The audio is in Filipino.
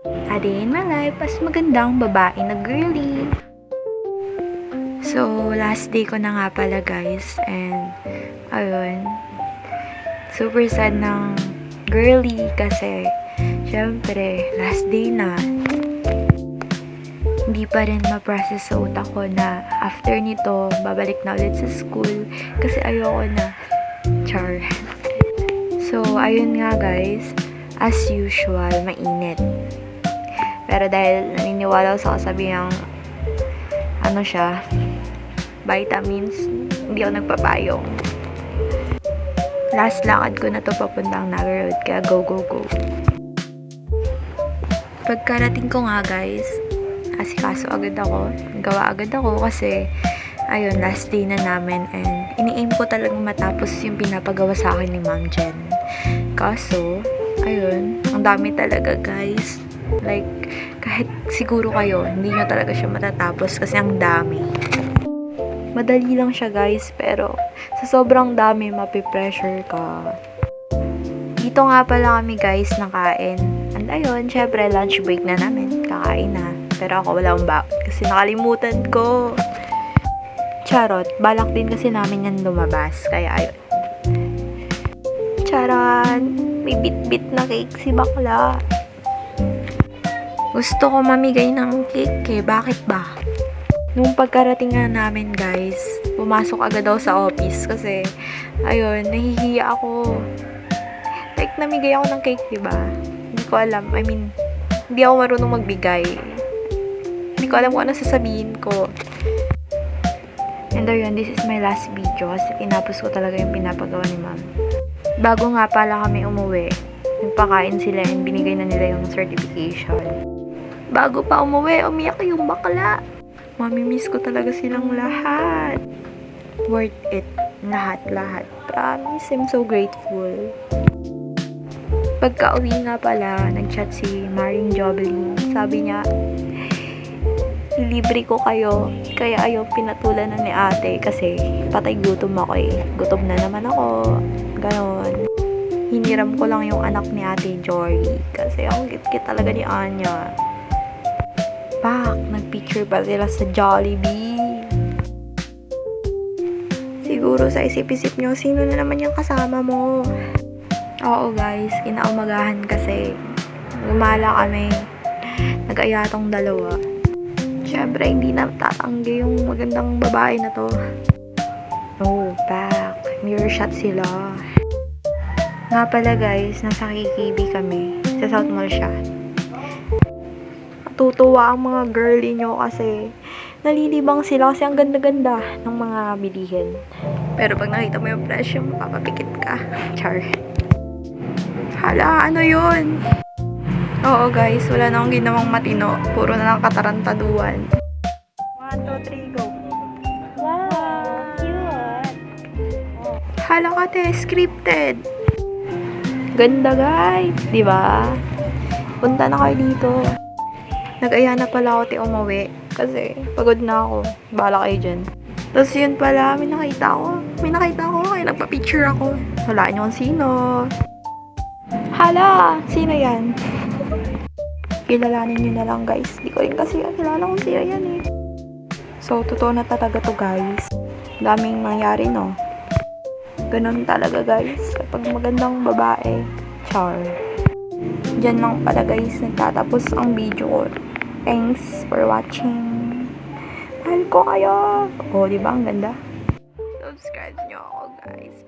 A day in my life as magandang babae na girly. So, last day ko na nga pala guys. And, ayun. Super sad ng girly kasi, syempre, last day na. Hindi pa rin ma-process sa utak ko na after nito, babalik na ulit sa school. Kasi ayoko na. Char. So, ayun nga guys. As usual, mainit. Pero dahil naniniwala ko sa kasabihang ano siya, vitamins, hindi ako nagpapayong. Last lakad ko na to papuntang Naga Road, kaya go, go, go. Pagkarating ko nga guys, asikaso agad ako, gawa agad ako kasi ayun, last day na namin and ini-aim ko talagang matapos yung pinapagawa sa akin ni Ma'am Jen. Kaso, ayun, ang dami talaga guys. Like, kahit siguro kayo, hindi nyo talaga siya matatapos kasi ang dami. Madali lang siya guys, pero sa sobrang dami, mapipressure ka. Dito nga pala kami guys nakain. And ayun, syempre lunch break na namin, kakain na. Pero ako wala akong bakit kasi nakalimutan ko. Charot, balak din kasi namin yan lumabas, kaya ayun. Charan, may bit-bit na cake si bakla. Gusto ko mamigay ng cake eh. Bakit ba? Nung pagkarating nga namin guys, pumasok agad ako sa office kasi, ayun, nahihiya ako. Like, namigay ako ng cake, diba? Hindi ko alam. I mean, hindi ako marunong magbigay. Hindi ko alam kung ano sasabihin ko. And ayun, this is my last video kasi tinapos ko talaga yung pinapagawa ni Ma'am. Bago nga pala kami umuwi, nagpakain sila and binigay na nila yung certification. Bago pa umuwi, umiyak yung bakla. Mamimiss ko talaga silang lahat. Worth it. Lahat. Promise, I'm so grateful. Pagka-uwi nga pala, nag-chat si Maring Joblin. Sabi niya, libre ko kayo. Kaya ayaw pinatulan na ni ate kasi patay gutom ako eh. Gutom na naman ako. Ganon. Hiniram ko lang yung anak ni ate Jory kasi ang cute talaga ni Anya. Nagpicture pa sila sa Jollibee. Siguro sa isip-isip nyo, sino na naman yung kasama mo? Oo guys, kinaumagahan kasi gumala kami. Nag-aya tong dalawa. Siyempre, hindi na tatanggi yung magandang babae na to. Oh, back. Mirror shot sila. Nga pala guys, nasa KKB kami. Sa South Mall siya. Tutuwa ang mga girly nyo kasi nalilibang sila kasi ang ganda-ganda ng mga bilihin. Pero pag nakita mo yung presyo, mapapapikit ka. Char. Hala, ano yun? Oo guys, wala na akong ginawang matino. Puro na lang katarantaduan. 1, 2, 3, go. Wow, cute. Hala ka te, scripted. Ganda guys, di ba? Punta na kayo dito. Nag-aya na pala ako umuwi kasi pagod na ako. Bahala kayo dyan. Tapos yun pala, may nakita ko. Kaya nagpa-picture ako. Walaan nyo kung sino. Hala! Sino yan? Kilalanin nyo na lang guys. Di ko rin kasi kilala kung sino yan eh. So, totoo na talaga to guys. Daming mangyari no. Ganun talaga guys. Kapag magandang babae. Char. Diyan lang pala guys nagtatapos ang video ko. Thanks for watching. Mahal ko kayo. Oh, di ba ang ganda? Subscribe nyo ako guys.